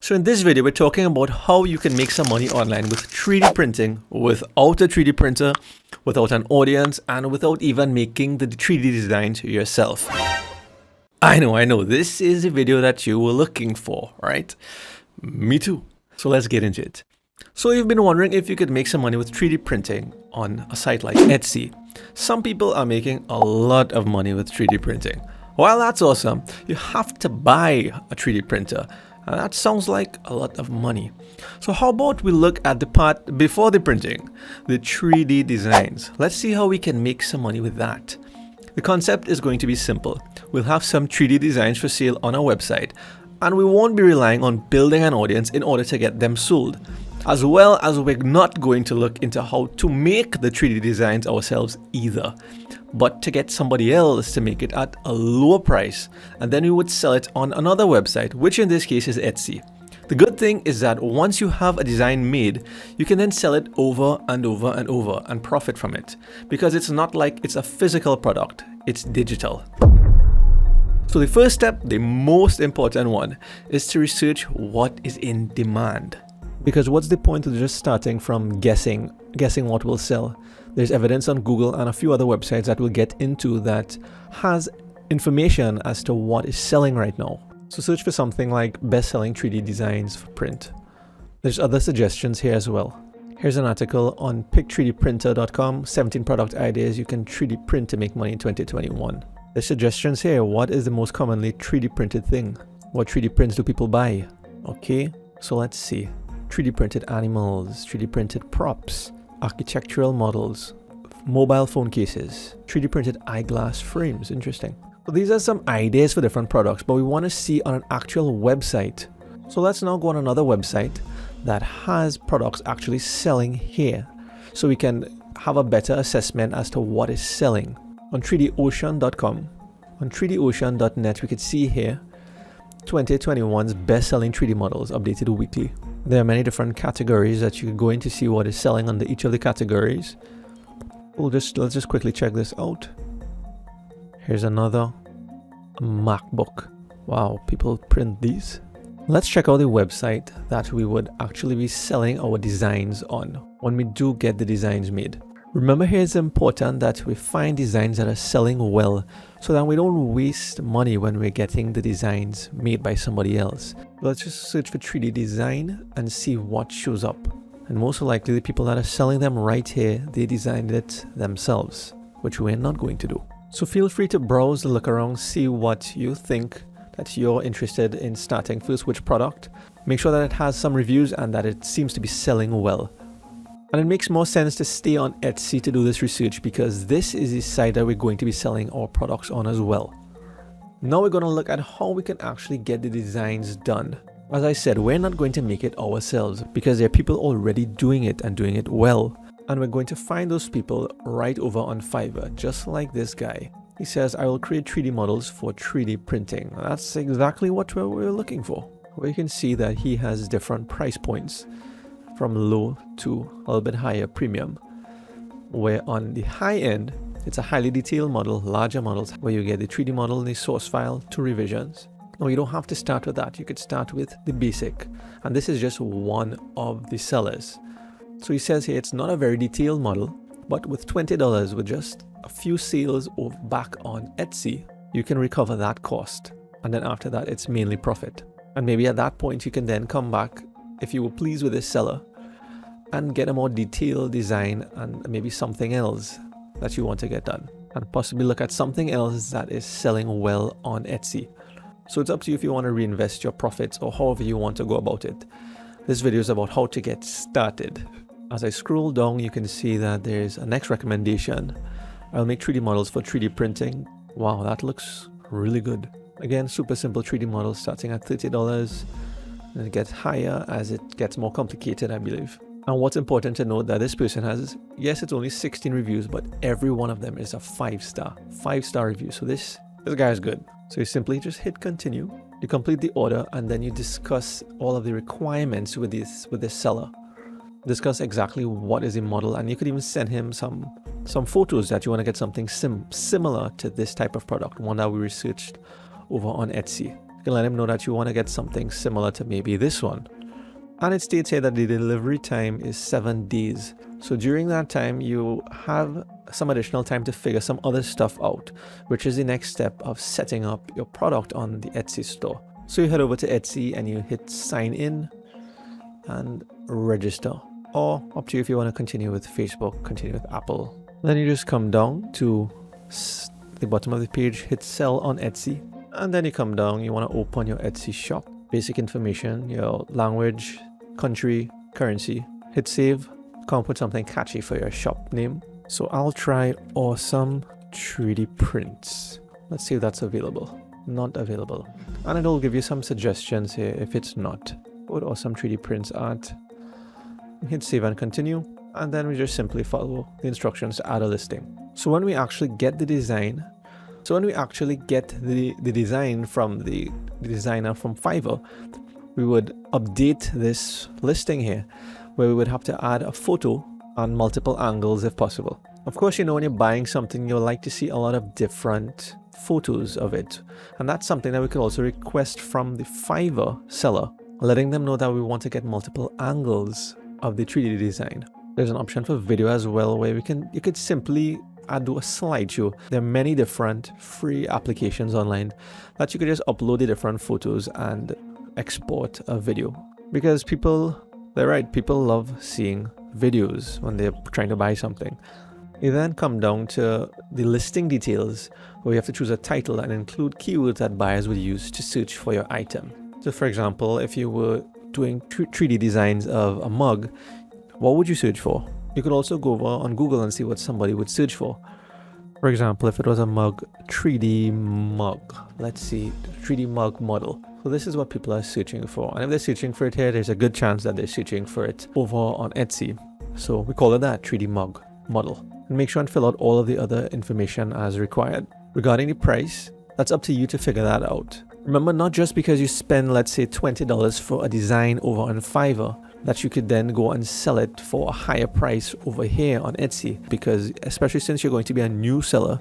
So in this video, we're talking about how you can make some money online with 3D printing without a 3D printer, without an audience, and without even making the 3D designs yourself. I know, this is a video that you were looking for, right? Me too. So let's get into it. So you've been wondering if you could make some money with 3D printing on a site like Etsy. Some people are making a lot of money with 3D printing. While that's awesome, you have to buy a 3D printer. And that sounds like a lot of money. So how about we look at the part before the printing, the 3D designs. Let's see how we can make some money with that. The concept is going to be simple. We'll have some 3D designs for sale on our website, and we won't be relying on building an audience in order to get them sold. As well as we're not going to look into how to make the 3D designs ourselves either, but to get somebody else to make it at a lower price, and then we would sell it on another website, which in this case is Etsy. The good thing is that once you have a design made, you can then sell it over and over and over and profit from it, because it's not like it's a physical product, it's digital. So the first step, the most important one, is to research what is in demand. Because what's the point of just starting from guessing what will sell? There's evidence on Google and a few other websites that we'll get into that has information as to what is selling right now. So search for something like best-selling 3D designs for print. There's other suggestions here as well. Here's an article on pick3dprinter.com, 17 product ideas you can 3D print to make money in 2021. There's suggestions here. What is the most commonly 3D printed thing? What 3D prints do people buy? Okay, so let's see. 3D printed animals, 3D printed props, architectural models, mobile phone cases, 3D printed eyeglass frames. Interesting. So these are some ideas for different products, but we want to see on an actual website. So let's now go on another website that has products actually selling here, so we can have a better assessment as to what is selling. On 3docean.com, on 3docean.net, we could see here 2021's best-selling 3D models updated weekly. There are many different categories that you can go in to see what is selling under each of the categories. Let's just quickly check this out. Here's another MacBook. Wow, people print these. Let's check out the website that we would actually be selling our designs on when we do get the designs made. Remember, here it's important that we find designs that are selling well, so that we don't waste money when we're getting the designs made by somebody else. Let's just search for 3D design and see what shows up. And most likely the people that are selling them right here, they designed it themselves, which we're not going to do. So feel free to browse, look around, see what you think that you're interested in starting first, which product. Make sure that it has some reviews and that it seems to be selling well. And it makes more sense to stay on Etsy to do this research, because this is the site that we're going to be selling our products on as well. Now we're going to look at how we can actually get the designs done. As I said, we're not going to make it ourselves because there are people already doing it and doing it well. And we're going to find those people right over on Fiverr, just like this guy. He says, I will create 3D models for 3D printing. That's exactly what we're looking for. Where you can see that he has different price points, from low to a little bit higher premium, where on the high end it's a highly detailed model, larger models, where you get the 3D model in the source file, 2 revisions. No, you don't have to start with that. You could start with the basic, and this is just one of the sellers. So he says here it's not a very detailed model, but with $20, with just a few sales back on Etsy, you can recover that cost, and then after that it's mainly profit. And maybe at that point you can then come back, if you were pleased with this seller, and get a more detailed design and maybe something else that you want to get done, and possibly look at something else that is selling well on Etsy. So it's up to you if you want to reinvest your profits or however you want to go about it. This video is about how to get started. As I scroll down, you can see that there's a next recommendation. I'll make 3D models for 3D printing. Wow, that looks really good. Again, super simple 3D models starting at $30, and it gets higher as it gets more complicated, I believe. And what's important to note that this person has, yes, it's only 16 reviews, but every one of them is a 5-star review. So this guy is good. So you simply just hit continue, you complete the order, and then you discuss all of the requirements with this seller. Discuss exactly what is the model, and you could even send him some photos that you want to get something similar to this type of product, one that we researched over on Etsy. You can let him know that you want to get something similar to maybe this one. And it states here that the delivery time is 7 days. So during that time, you have some additional time to figure some other stuff out, which is the next step of setting up your product on the Etsy store. So you head over to Etsy and you hit sign in and register. Or up to you if you want to continue with Facebook, continue with Apple. Then you just come down to the bottom of the page, hit sell on Etsy. And then you come down, you want to open your Etsy shop. Basic information, your language, country, currency. Hit save. Come put something catchy for your shop name. So I'll try awesome 3D prints. Let's see if that's available. Not available. And it'll give you some suggestions here if it's not. What awesome 3D prints at? Hit save and continue. And then we just simply follow the instructions to add a listing. So when we actually get the design, from the designer from Fiverr, we would update this listing here, where we would have to add a photo on multiple angles if possible. Of course, when you're buying something, you'll like to see a lot of different photos of it. And that's something that we could also request from the Fiverr seller, letting them know that we want to get multiple angles of the 3D design. There's an option for video as well, where you could simply do a slideshow. There are many different free applications online that you could just upload the different photos and export a video. Because they're right, people love seeing videos when they're trying to buy something. You then come down to the listing details, where you have to choose a title and include keywords that buyers would use to search for your item. So for example, if you were doing 3D designs of a mug, what would you search for? You could also go over on Google and see what somebody would search for. For example, if it was a mug, 3D mug, let's see, 3D mug model. So this is what people are searching for. And if they're searching for it here, there's a good chance that they're searching for it over on Etsy. So we call it that, 3D mug model. And make sure and fill out all of the other information as required. Regarding the price, that's up to you to figure that out. Remember, not just because you spend, let's say, $20 for a design over on Fiverr, that you could then go and sell it for a higher price over here on Etsy, because especially since you're going to be a new seller,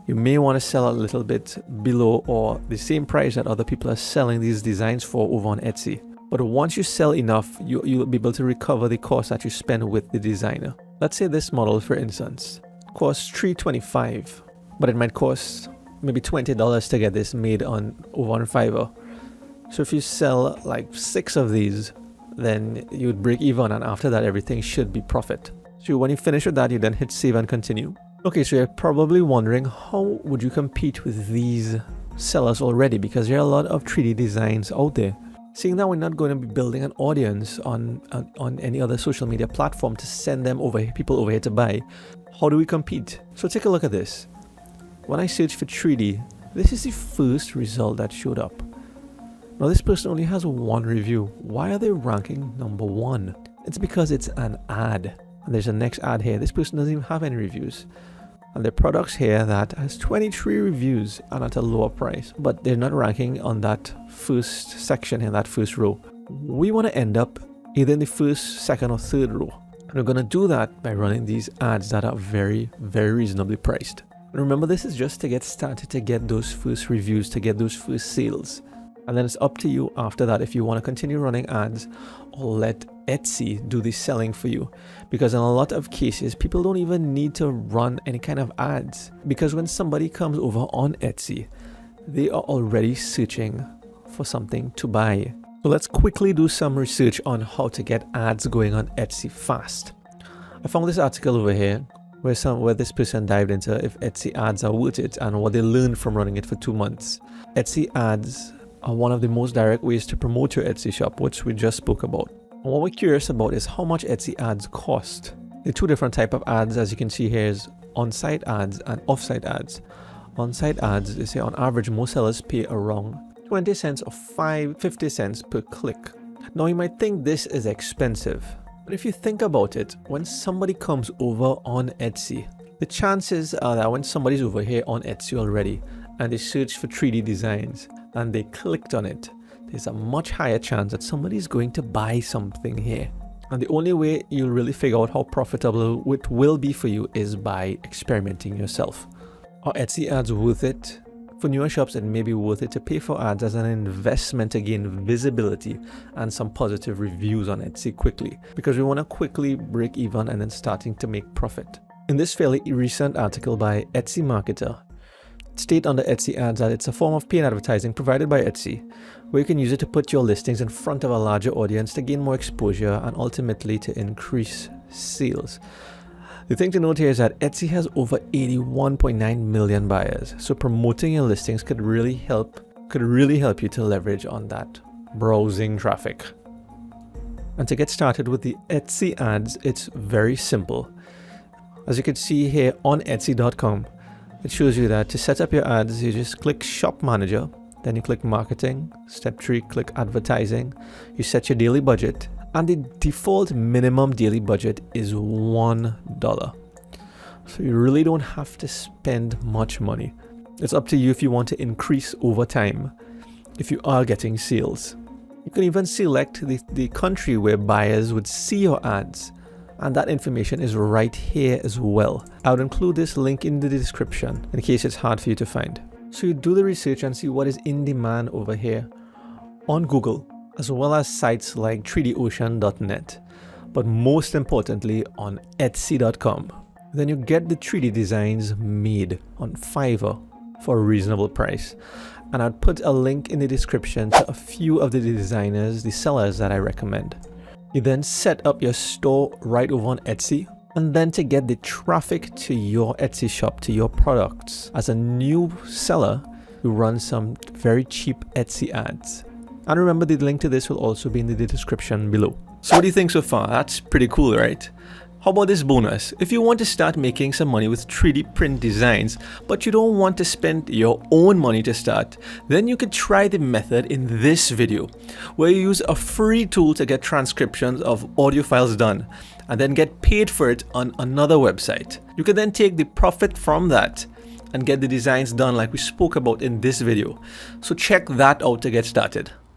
you may want to sell a little bit below or the same price that other people are selling these designs for over on Etsy. But once you sell enough, you'll be able to recover the cost that you spend with the designer. Let's say this model, for instance, costs $325, but it might cost maybe $20 to get this made over on Fiverr. So if you sell like 6 of these, then you would break even, and after that everything should be profit. So when you finish with that, you then hit save and continue. Okay, so you're probably wondering, how would you compete with these sellers already, because there are a lot of 3D designs out there. Seeing that we're not going to be building an audience on any other social media platform to send them people over here to buy, how do we compete? So take a look at this. When I search for 3D, this is the first result that showed up. Now this person only has 1 review. Why are they ranking number 1? It's because it's an ad. And there's a next ad here. This person doesn't even have any reviews. And there are products here that has 23 reviews and at a lower price. But they're not ranking on that first section in that first row. We want to end up either in the first, second, or third row. And we're going to do that by running these ads that are very, very reasonably priced. And remember, this is just to get started, to get those first reviews, to get those first sales. And then it's up to you after that if you want to continue running ads or let Etsy do the selling for you. Because in a lot of cases, people don't even need to run any kind of ads. Because when somebody comes over on Etsy, they are already searching for something to buy. So let's quickly do some research on how to get ads going on Etsy fast. I found this article over here where this person dived into if Etsy ads are worth it and what they learned from running it for 2 months. Etsy ads are one of the most direct ways to promote your Etsy shop, which we just spoke about. And what we're curious about is how much Etsy ads cost. The 2 different types of ads, as you can see here, is on-site ads and off-site ads. On-site ads, they say on average most sellers pay around 20 cents or 50 cents per click. Now you might think this is expensive, but if you think about it, when somebody comes over on Etsy, the chances are that when somebody's over here on Etsy already and they search for 3D designs and they clicked on it, there's a much higher chance that somebody's going to buy something here. And the only way you'll really figure out how profitable it will be for you is by experimenting yourself. Are Etsy ads worth it? For newer shops, it may be worth it to pay for ads as an investment to gain visibility and some positive reviews on Etsy quickly, because we want to quickly break even and then starting to make profit. In this fairly recent article by Etsy Marketer, state under Etsy ads that it's a form of paid advertising provided by Etsy, where you can use it to put your listings in front of a larger audience to gain more exposure and ultimately to increase sales. The thing to note here is that Etsy has over 81.9 million buyers, so promoting your listings could really help you to leverage on that browsing traffic. And to get started with the Etsy ads, it's very simple. As you can see here on Etsy.com, it shows you that to set up your ads, you just click Shop Manager, then you click Marketing, Step 3, click Advertising, you set your daily budget, and the default minimum daily budget is $1. So you really don't have to spend much money. It's up to you if you want to increase over time, if you are getting sales. You can even select the country where buyers would see your ads, and that information is right here as well. I would include this link in the description in case it's hard for you to find. So you do the research and see what is in demand over here on Google, as well as sites like 3docean.net, but most importantly on Etsy.com. Then you get the 3D designs made on Fiverr for a reasonable price. And I'd put a link in the description to a few of the designers, the sellers that I recommend. You then set up your store right over on Etsy, and then to get the traffic to your Etsy shop, to your products. As a new seller, you run some very cheap Etsy ads. And remember, the link to this will also be in the description below. So what do you think so far? That's pretty cool, right? How about this bonus? If you want to start making some money with 3D print designs, but you don't want to spend your own money to start, then you could try the method in this video, where you use a free tool to get transcriptions of audio files done, and then get paid for it on another website. You can then take the profit from that and get the designs done like we spoke about in this video. So check that out to get started.